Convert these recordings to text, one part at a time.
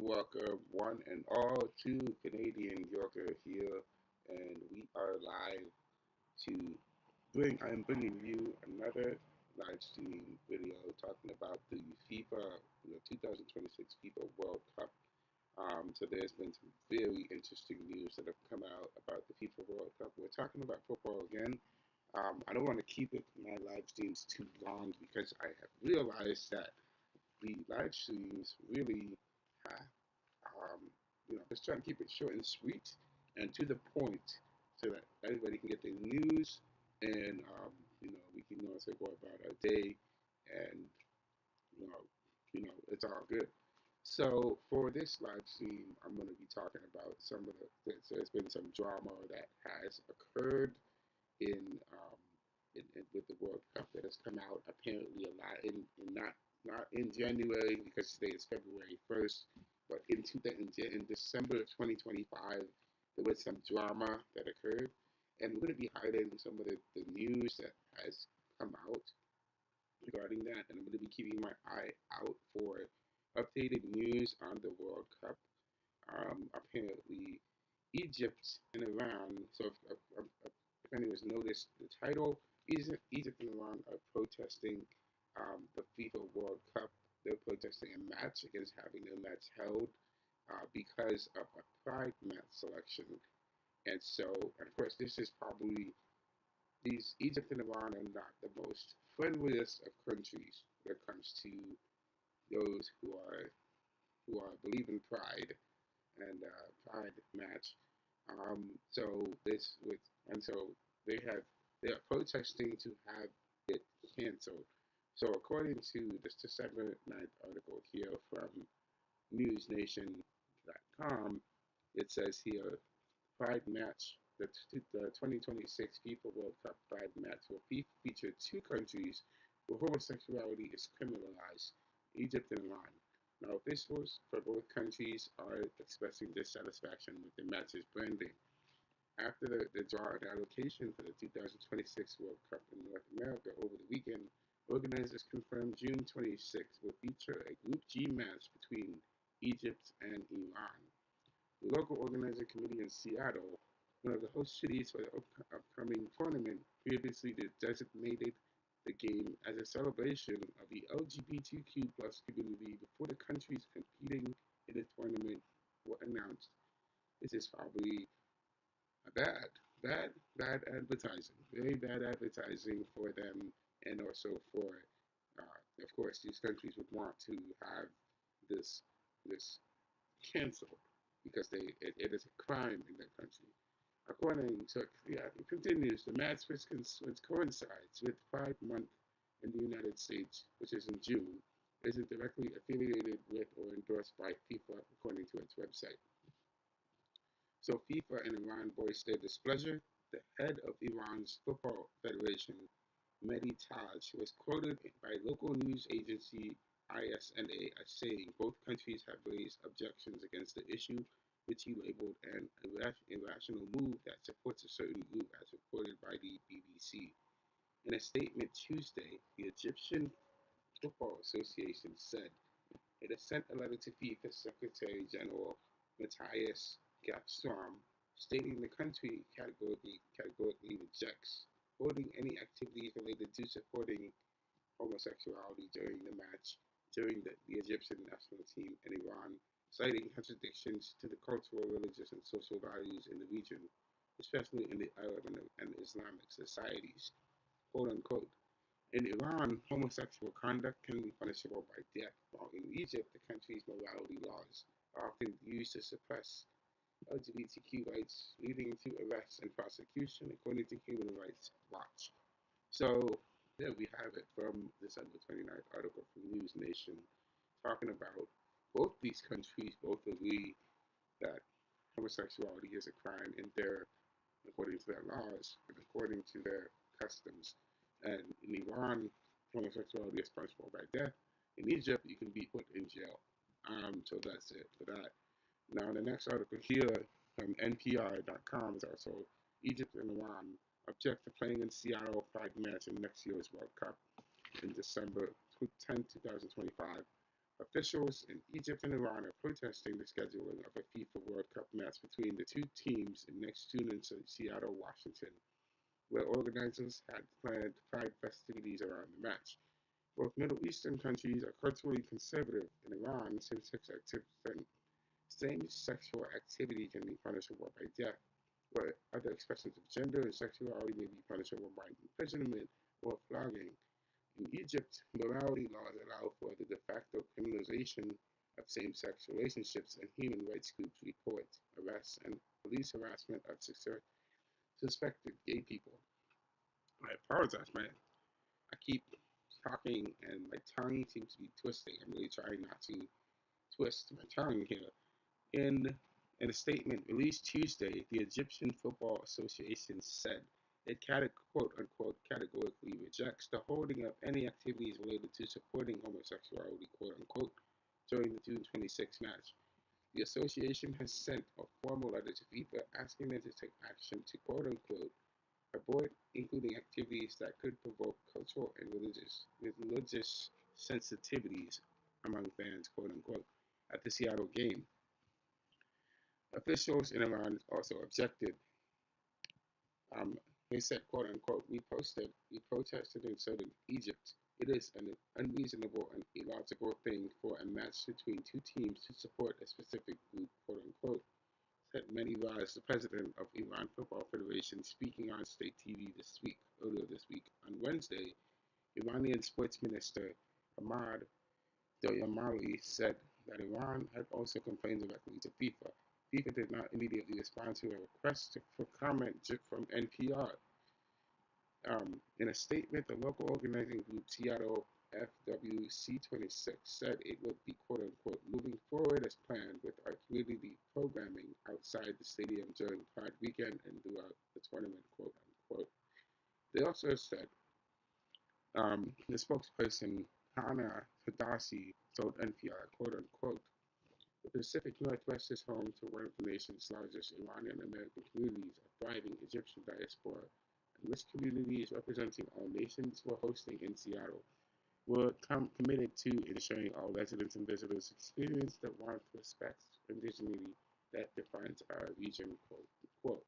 Welcome, one and all, to Canadian Yorker here, and we are live to I'm bringing you another live stream video talking about the the 2026 FIFA World Cup. So there's been some very interesting news that have come out about the FIFA World Cup. We're talking about football again. I don't want to keep my live streams too long because I have realized that the live streams really have just trying to keep it short and sweet and to the point so that everybody can get their news and we can also go about our day and you know it's all good. So for this live stream, I'm going to be talking about some of there's been some drama that has occurred in, with the World Cup that has come out apparently a lot in not in January because today is February 1st, but in December of 2025 there was some drama that occurred, and we're going to be highlighting some of the news that has come out regarding that, and I'm going to be keeping my eye out for updated news on the World Cup. Apparently, Egypt and Iran. So, if anyone's noticed the title, Egypt and Iran are protesting the FIFA World Cup. They're protesting a match against having their match held because of a pride match selection. And so, and of course, this is probably these Egypt and Iran are not the most friendliest of countries when it comes to those who are believe in pride and pride match. So this with and so they are protesting to have it canceled. So according to this December 9th article here from newsnation.com, it says here Pride match the 2026 FIFA World Cup Pride match will feature two countries where homosexuality is criminalized, Egypt and Iran. Now, officials for both countries are expressing dissatisfaction with the match's branding. After the draw and allocation for the 2026 World Cup in North America over the weekend, organizers confirmed June 26 will feature a Group G match between Egypt and Iran. The local organizing committee in Seattle, one of the host cities for the upcoming tournament, previously designated the game as a celebration of the LGBTQ plus community before the countries competing in the tournament were announced. This is probably a bad advertising, very bad advertising for them, and also for, of course, these countries would want to have this canceled because it is a crime in that country. It continues. The match which coincides with Pride Month in the United States, which is in June, isn't directly affiliated with or endorsed by FIFA, according to its website. So FIFA and Iran voiced their displeasure. The head of Iran's football federation, Mehdi Taj, was quoted by local news agency ISNA as saying both countries have raised objections against the issue, which he labeled an irrational move that supports a certain group, as reported by the BBC. In a statement Tuesday, the Egyptian Football Association said it has sent a letter to FIFA Secretary General Matthias Gapstrom stating the country categorically rejects holding any activities related to supporting homosexuality during the match during the Egyptian national team in Iran, citing contradictions to the cultural, religious, and social values in the region, especially in the Arab and Islamic societies. Quote unquote. In Iran, homosexual conduct can be punishable by death, while in Egypt, the country's morality laws are often used to suppress LGBTQ rights, leading to arrests and prosecution, according to Human Rights Watch. So there we have it from December 29th article from News Nation talking about both these countries both agree that homosexuality is a crime in their according to their laws and according to their customs. And in Iran, homosexuality is punishable by death. In Egypt, you can be put in jail. So that's it for that. Now, the next article here from NPR.com is also Egypt and Iran object to playing in Seattle Pride match in next year's World Cup in December 10, 2025. Officials in Egypt and Iran are protesting the scheduling of a FIFA World Cup match between the two teams in next June in Seattle, Washington, where organizers had planned pride festivities around the match. Both Middle Eastern countries are culturally conservative. In Iran, same-sexual activity can be punishable by death, where other expressions of gender and sexuality may be punishable by imprisonment or flogging. In Egypt, morality laws allow for the de facto criminalization of same-sex relationships, and human rights groups report arrests and police harassment of suspected gay people. I apologize, man. I keep talking and my tongue seems to be twisting. I'm really trying not to twist my tongue here. In, in a statement released Tuesday, the Egyptian Football Association said it quote unquote categorically rejects the holding of any activities related to supporting homosexuality quote unquote during the June 26 match. The association has sent a formal letter to FIFA asking them to take action to quote unquote avoid including activities that could provoke cultural and religious sensitivities among fans, quote unquote, at the Seattle game. Officials in Iran also objected. They said, quote unquote, we protested and said in Egypt, it is an unreasonable and illogical thing for a match between two teams to support a specific group, quote unquote, said Mehdi Raz, the president of Iran Football Federation, speaking on state TV earlier this week. On Wednesday, Iranian Sports Minister Ahmad Doyamali said that Iran had also complained directly to FIFA. FIFA did not immediately respond to a request for comment from NPR. In a statement, the local organizing group Seattle FWC26 said it would be quote unquote moving forward as planned with our community programming outside the stadium during Pride weekend and throughout the tournament, quote unquote. They also said the spokesperson Hana Tadasi told NPR, quote unquote, the Pacific Northwest is home to one of the nation's largest Iranian American communities, a thriving Egyptian diaspora, and this community is representing all nations we're hosting in Seattle. We're committed to ensuring all residents and visitors experience the warmth, respect, and dignity that defines our region, quote unquote.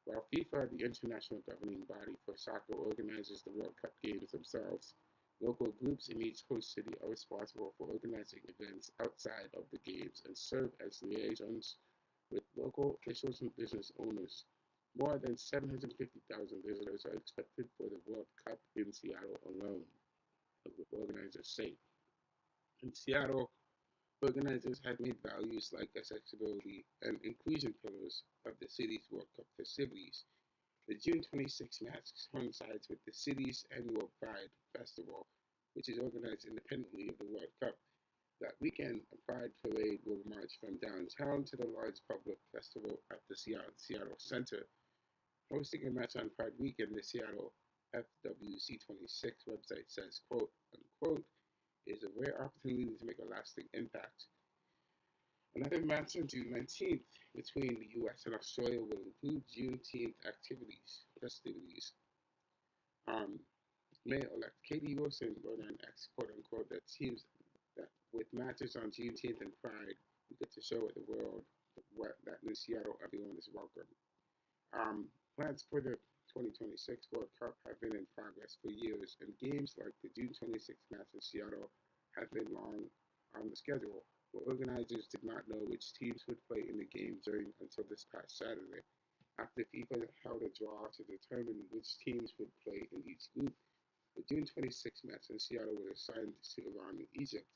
While FIFA, the international governing body for soccer, organizes the World Cup games themselves, local groups in each host city are responsible for organizing events outside of the games and serve as liaisons with local officials and business owners. More than 750,000 visitors are expected for the World Cup in Seattle alone, the organizers say. In Seattle, organizers have made values like accessibility and inclusion pillars of the city's World Cup festivities. The June 26 match coincides with the city's annual Pride Festival, which is organized independently of the World Cup. That weekend, a Pride parade will march from downtown to the large public festival at the Seattle Center. Hosting a match on Pride weekend, the Seattle FWC26 website says, quote unquote, is a rare opportunity to make a lasting impact. Another match on June 19th between the U.S. and Australia will include Juneteenth festivities. Mayor-elect Katie Wilson wrote on X, quote unquote, that seems that with matches on Juneteenth and Pride, we get to show the world that in Seattle everyone is welcome. Plans for the 2026 World Cup have been in progress for years, and games like the June 26 match in Seattle have been long on the schedule. The organizers did not know which teams would play in the game until this past Saturday. After FIFA held a draw to determine which teams would play in each group, the June 26 match in Seattle was assigned to Iran and Egypt,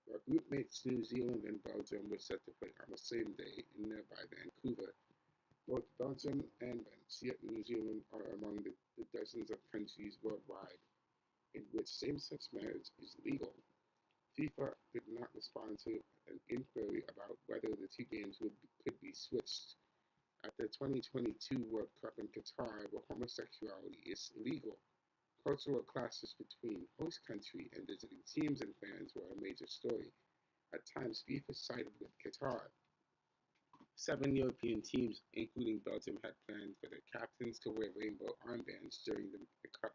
while group mates New Zealand and Belgium were set to play on the same day in nearby Vancouver. Both Belgium and New Zealand are among the dozens of countries worldwide in which same-sex marriage is legal. FIFA did not respond to an inquiry about whether the two games could be switched. At the 2022 World Cup in Qatar, where homosexuality is illegal, cultural clashes between host country and visiting teams and fans were a major story. At times, FIFA sided with Qatar. 7 European teams, including Belgium, had planned for their captains to wear rainbow armbands during the Cup,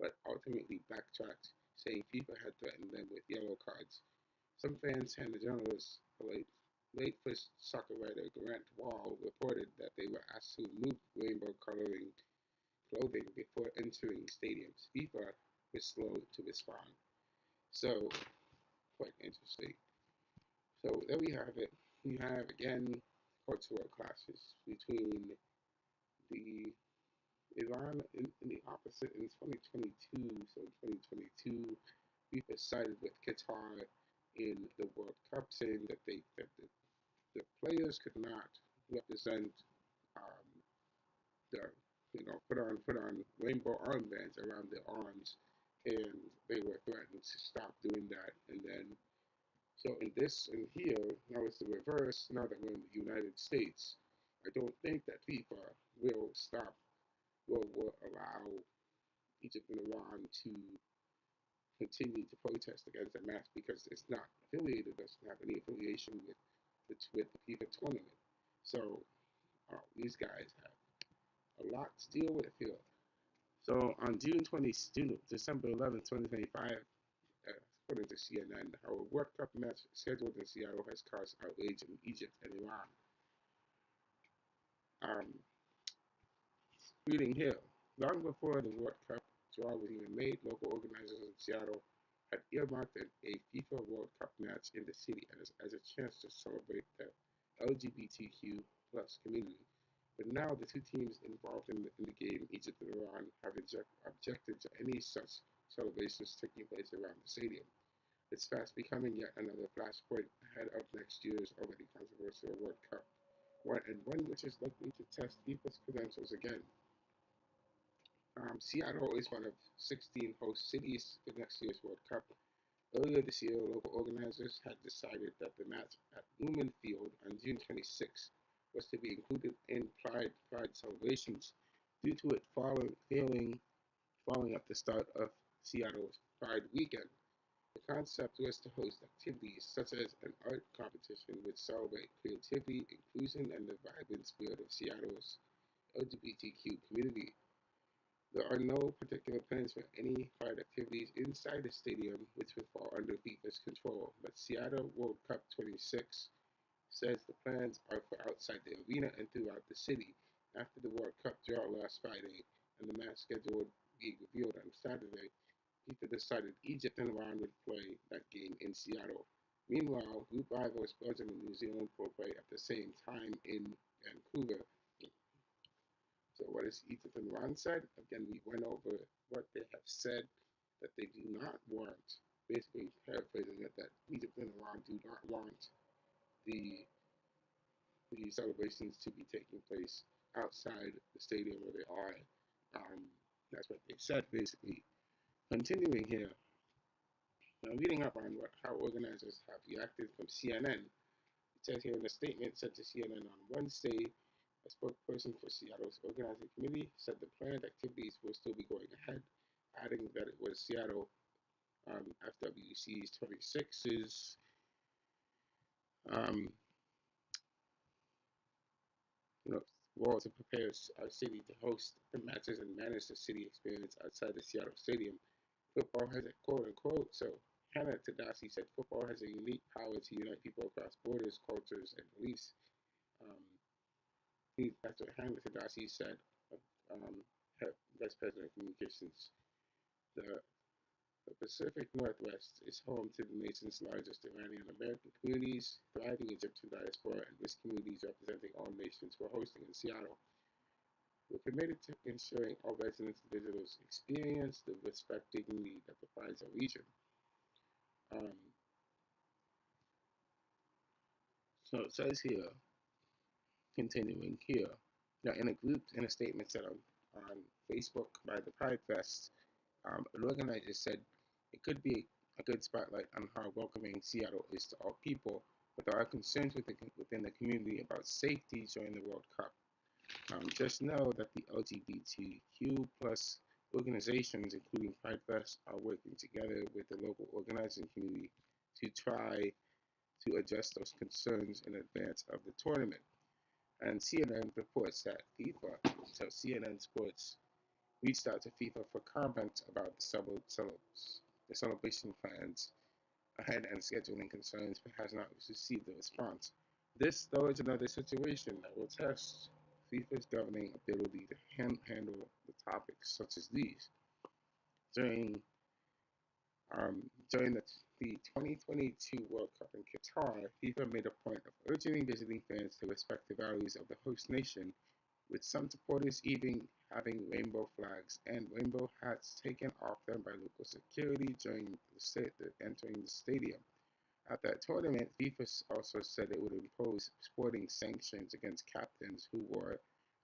but ultimately backtracked, saying FIFA had threatened them with yellow cards. Some fans and the journalist, late first soccer writer Grant Wall, reported that they were asked to remove rainbow coloring clothing before entering stadiums. FIFA was slow to respond. So, quite interesting. So there we have it. We have again cultural clashes between the Iran in the opposite in 2022. So in 2022, FIFA sided with Qatar in the World Cup, saying that the players could not represent um, the put on rainbow armbands around their arms, and they were threatened to stop doing that. And then so in here now it's the reverse. Now that we're in the United States, I don't think that FIFA will stop will allow Egypt and Iran to continue to protest against the match because it's not affiliated, doesn't have any affiliation with the FIFA tournament. So these guys have a lot to deal with here. So on December 11th, 2025, according to CNN, our World Cup match scheduled in Seattle has caused outrage in Egypt and Iran. Um, Reading here, long before the World Cup draw was even made, local organizers in Seattle had earmarked a FIFA World Cup match in the city as a chance to celebrate the LGBTQ plus community. But now the two teams involved in the game, Egypt and Iran, have objected to any such celebrations taking place around the stadium. It's fast becoming yet another flashpoint ahead of next year's already controversial World Cup, one which is likely to test FIFA's credentials again. Seattle is one of 16 host cities for next year's World Cup. Earlier this year, local organizers had decided that the match at Lumen Field on June 26 was to be included in Pride celebrations due to it falling at the start of Seattle's Pride weekend. The concept was to host activities such as an art competition which celebrate creativity, inclusion, and the vibrant spirit of Seattle's LGBTQ community. There are no particular plans for any Pride activities inside the stadium, which would fall under FIFA's control, but Seattle World Cup 26 says the plans are for outside the arena and throughout the city. After the World Cup draw last Friday and the match schedule being revealed on Saturday, FIFA decided Egypt and Iran would play that game in Seattle. Meanwhile, group rivals Belgium and New Zealand will play at the same time in Vancouver. So what has Egypt and Iran said? Again, we went over what they have said that they do not want, basically paraphrasing it, that Egypt and Iran do not want the the celebrations to be taking place outside the stadium where they are. Um, that's what they said, basically. Continuing here, now reading up on how organizers have reacted from CNN, it says here in a statement sent to CNN on Wednesday, a spokesperson for Seattle's organizing committee said the planned activities will still be going ahead, adding that it was Seattle FWC's 26's um, you know, role to prepare our city to host the matches and manage the city experience outside the Seattle Stadium. Football has a quote unquote. So Hannah Tadasi said football has a unique power to unite people across borders, cultures, and beliefs. Um, That's what Hannah Tadasi said, um, Vice President of Communications. The, the Pacific Northwest is home to the nation's largest Iranian American communities, thriving Egyptian diaspora, and risk communities representing all nations who are hosting in Seattle. We're committed to ensuring all residents and visitors experience the respect dignity that defines our region. Um, so it says here, continuing here, now in a statement set on Facebook by the Pride Fest, an organizer said it could be a good spotlight on how welcoming Seattle is to all people, but there are concerns within the community about safety during the World Cup. Just know that the LGBTQ plus organizations, including Pride Fest, are working together with the local organizing community to try to address those concerns in advance of the tournament. And CNN reports that CNN Sports reached out to FIFA for comment about the celebration plans ahead and scheduling concerns, but has not received a response. This, though, is another situation that will test FIFA's governing ability to handle the topics such as these. During um, during the 2022 World Cup in Qatar, FIFA made a point of urging visiting fans to respect the values of the host nation, with some supporters even having rainbow flags and rainbow hats taken off them by local security during entering the stadium. At that tournament, FIFA also said it would impose sporting sanctions against captains who wore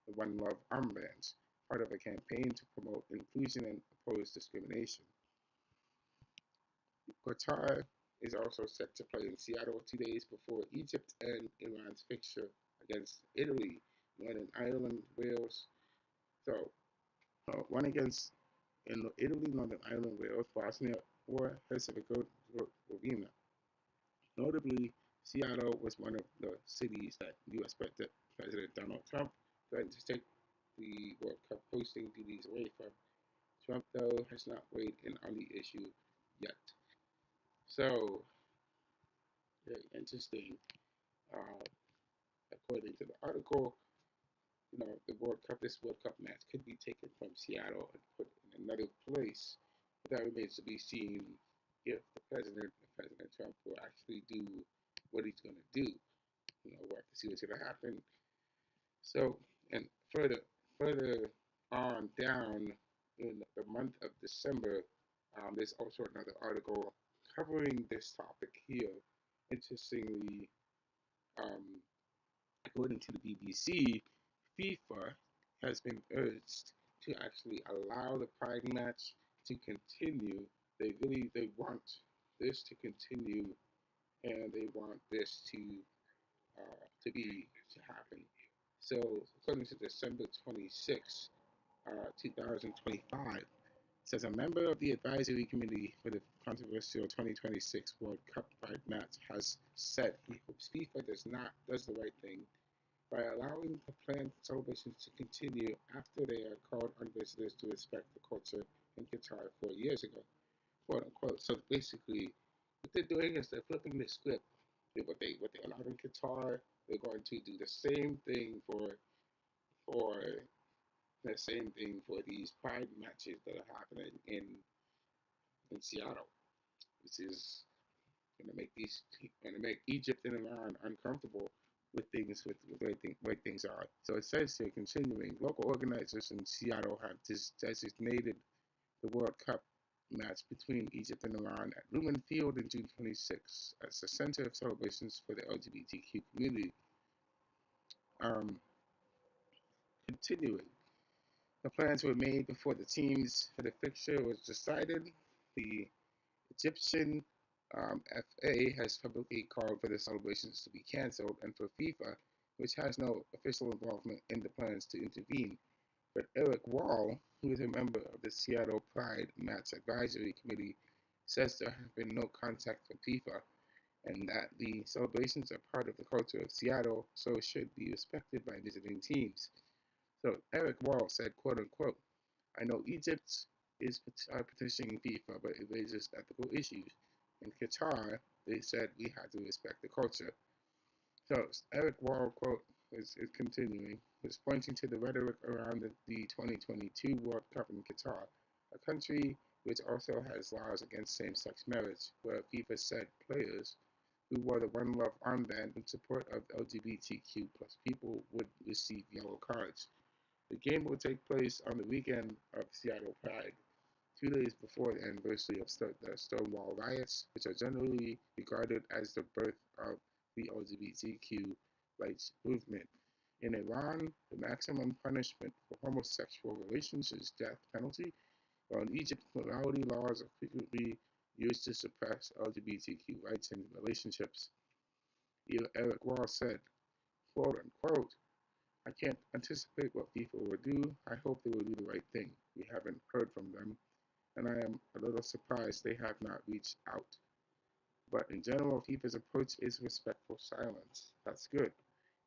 the One Love armbands, part of a campaign to promote inclusion and oppose discrimination. Qatar is also set to play in Seattle 2 days before Egypt and Iran's fixture against Italy, Northern Ireland, Wales. So, one against in Italy, Northern Ireland, Wales, Bosnia, or Herzegovina. Notably, Seattle was one of the cities that U.S. President Donald Trump threatened to take the World Cup hosting duties away from. Trump, though, has not weighed in on the issue yet. So, very interesting. Uh, According to the article, this World Cup match could be taken from Seattle and put in another place. But that remains to be seen if President Trump will actually do what he's going to do. We'll have to see what's going to happen. So, and further on down in the month of December, there's also another article covering this topic here. Interestingly, um, according to the BBC, FIFA has been urged to actually allow the Pride match to continue. They want this to continue, and they want this to happen. So, according to December 26, 2025, says a member of the advisory committee for the controversial 2026 World Cup Pride match has said he hopes FIFA does the right thing by allowing the planned celebrations to continue after they are called on visitors to respect the culture in Qatar 4 years ago, quote unquote. So basically, what they're doing is they're flipping the script. What they allowed in Qatar, they're going to do the same thing for these Pride matches that are happening in Seattle, which is going to make Egypt and Iran uncomfortable with the way things are. So it says here, continuing, local organizers in Seattle have designated the World Cup match between Egypt and Iran at Lumen Field in June 26 as the center of celebrations for the LGBTQ community. Um, Continuing, the plans were made before the teams for the fixture was decided. The Egyptian FA has publicly called for the celebrations to be cancelled and for FIFA, which has no official involvement in the plans, to intervene. But Eric Wall, who is a member of the Seattle Pride Match Advisory Committee, says there has been no contact from FIFA and that the celebrations are part of the culture of Seattle, so should be respected by visiting teams. So Eric Wall said, quote unquote, I know Egypt is petitioning FIFA, but it raises ethical issues. In Qatar, they said we had to respect the culture. So Eric Wall, quote, is continuing, is pointing to the rhetoric around the 2022 World Cup in Qatar, a country which also has laws against same-sex marriage, where FIFA said players who wore the One Love armband in support of LGBTQ plus people would receive yellow cards. The game will take place on the weekend of Seattle Pride, 2 days before the anniversary of the Stonewall riots, which are generally regarded as the birth of the LGBTQ rights movement. In Iran, the maximum punishment for homosexual relations is death penalty, while in Egypt, morality laws are frequently used to suppress LGBTQ rights in relationships. Eric Wall said, quote unquote, I can't anticipate what FIFA will do. I hope they will do the right thing. We haven't heard from them, and I am a little surprised they have not reached out. But in general, FIFA's approach is respectful silence. That's good.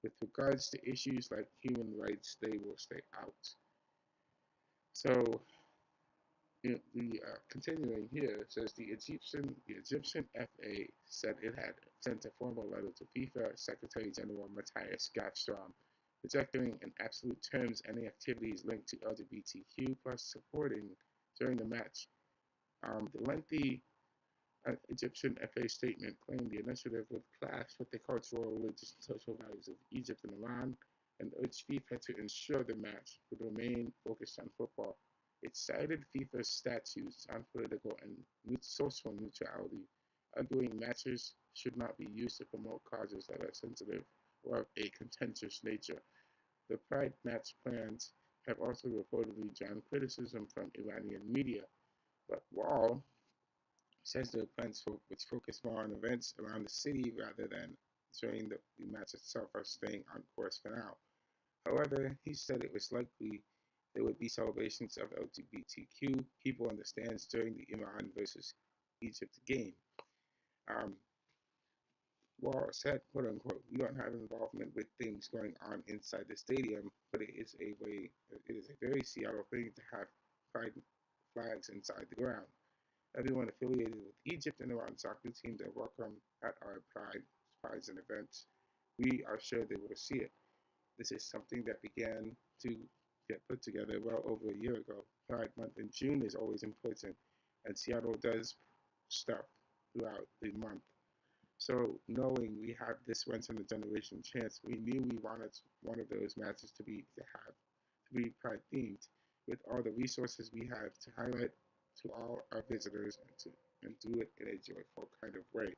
With regards to issues like human rights, they will stay out. So Continuing here says the Egyptian FA said it had sent a formal letter to FIFA Secretary General Matthias Gatstrom, rejecting in absolute terms any activities linked to LGBTQ plus supporting during the match. The lengthy Egyptian FA statement claimed the initiative would clash with the cultural, religious, and social values of Egypt and Iran, and urged FIFA to ensure the match would remain focused on football. It cited FIFA's statutes on political and social neutrality, arguing matches should not be used to promote causes that are sensitive or of a contentious nature. The Pride match plans have also reportedly drawn criticism from Iranian media, but Wall says the plans which focus more on events around the city rather than during the match itself are staying on course for now. However, he said it was likely there would be celebrations of LGBTQ people in the stands during the Iran versus Egypt game. Um, Wall said, quote unquote, "We don't have involvement with things going on inside the stadium, but it is a very Seattle thing to have pride flags inside the ground. Everyone affiliated with Egypt and Iran soccer teams are welcome at our prides and events. We are sure they will see it. This is something that began to get put together well over a year ago. Pride Month in June is always important, and Seattle does stuff throughout the month. So knowing we have this once in a generation chance, we knew we wanted one of those matches to be Pride themed, with all the resources we have to highlight to all our visitors and do it in a joyful kind of way.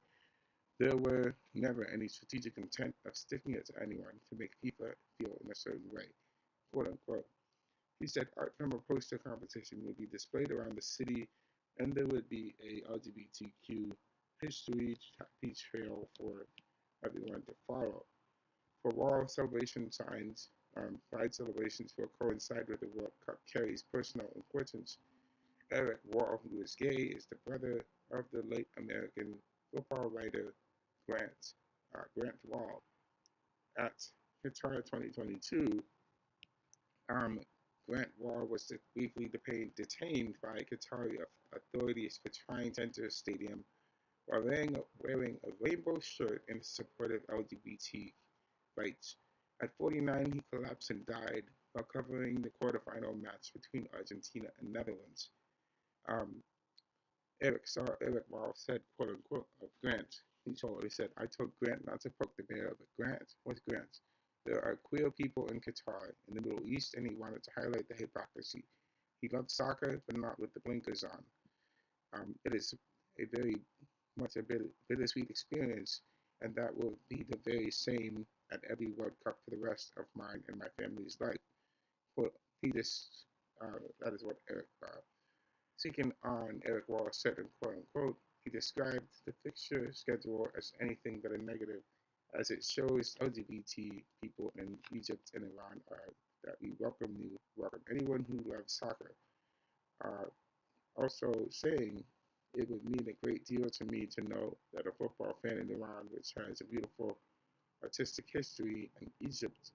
There were never any strategic intent of sticking it to anyone to make FIFA feel in a certain way, quote unquote. He said art from a poster competition would be displayed around the city and there would be a LGBTQ history trail for everyone to follow. For wall celebration signs, pride celebrations will coincide with the World Cup carries personal importance. Eric Wall, who is gay, is the brother of the late American football writer Grant Wall. At Qatar 2022, um, Grant Wall was briefly detained by Qatari authorities for trying to enter a stadium while wearing a rainbow shirt in support of LGBT rights. At 49, he collapsed and died while covering the quarterfinal match between Argentina and Netherlands. Um, Eric Wall said, quote unquote, of Grant. He said, I told Grant not to poke the bear, but Grant was Grant. There are queer people in Qatar, in the Middle East, and he wanted to highlight the hypocrisy. He loved soccer, but not with the blinkers on. It is a very much a bittersweet experience, and that will be the very same at every World Cup for the rest of mine and my family's life. Well, that is what Speaking on Eric Wall said, and quote unquote, he described the fixture schedule as anything but a negative, as it shows LGBT people in Egypt and Iran that we welcome anyone who loves soccer. Uh, Also saying it would mean a great deal to me to know that a football fan in Iran, which has a beautiful artistic history, and Egypt,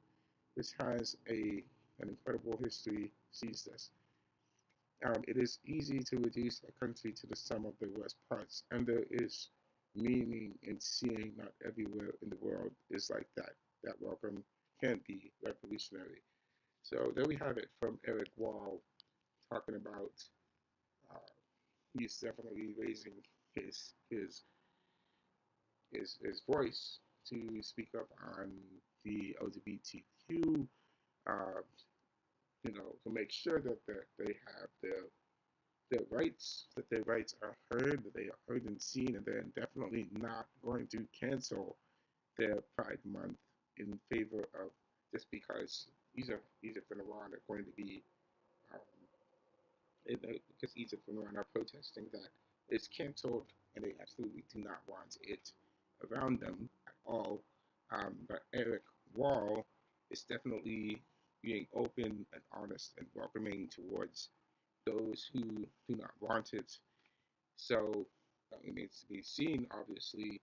which has an incredible history, sees this. It is easy to reduce a country to the sum of their worst parts, and there is meaning in seeing not everywhere in the world is like that. That welcome can be revolutionary. So there we have it from Eric Wall talking about uh, he's definitely raising his his his voice to speak up on the LGBTQ, uh, to make sure that they have that their rights are heard, that they are heard and seen, and they're definitely not going to cancel their Pride Month in favor of just because Egypt and Iran are going to be um, because Egypt and Iran are protesting that it's canceled, and they absolutely do not want it around them at all. But Eric Wall is definitely being open and honest and welcoming towards those who do not want it. So that remains to be seen. Obviously,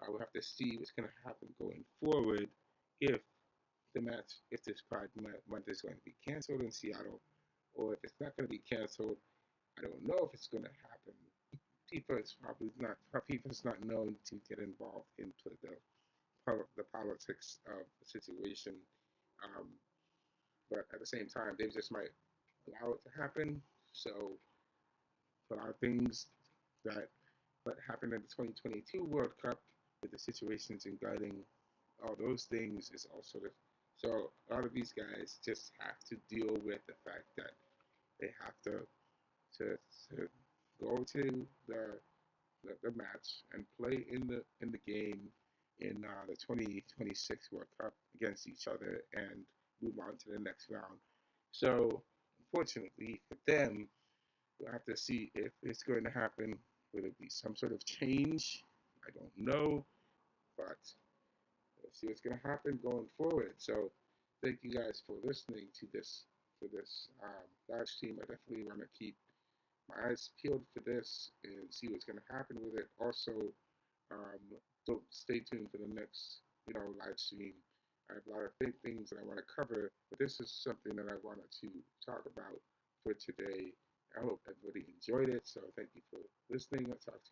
we'll have to see what's going to happen going forward if if this Pride Month is going to be canceled in Seattle, or if it's not going to be canceled, I don't know if it's going to happen. People's not known to get involved into the politics of the situation. Um, but at the same time, they just might allow it to happen. So a lot of things that what happened in the 2022 World Cup with the situations in gutting, all those things is also the, so a lot of these guys just have to deal with the fact that they have to, to go to the match and play in the game in the 2026 World Cup against each other and move on to the next round. So unfortunately for them, we'll have to see if it's going to happen. Will it be some sort of change? I don't know, but let's see what's going to happen going forward. So, thank you guys for listening to this live stream. I definitely want to keep my eyes peeled for this and see what's going to happen with it. Also, um, don't stay tuned for the next live stream. I have a lot of big things that I want to cover, but this is something that I wanted to talk about for today. I hope everybody enjoyed it. So thank you for listening. I'll talk to you.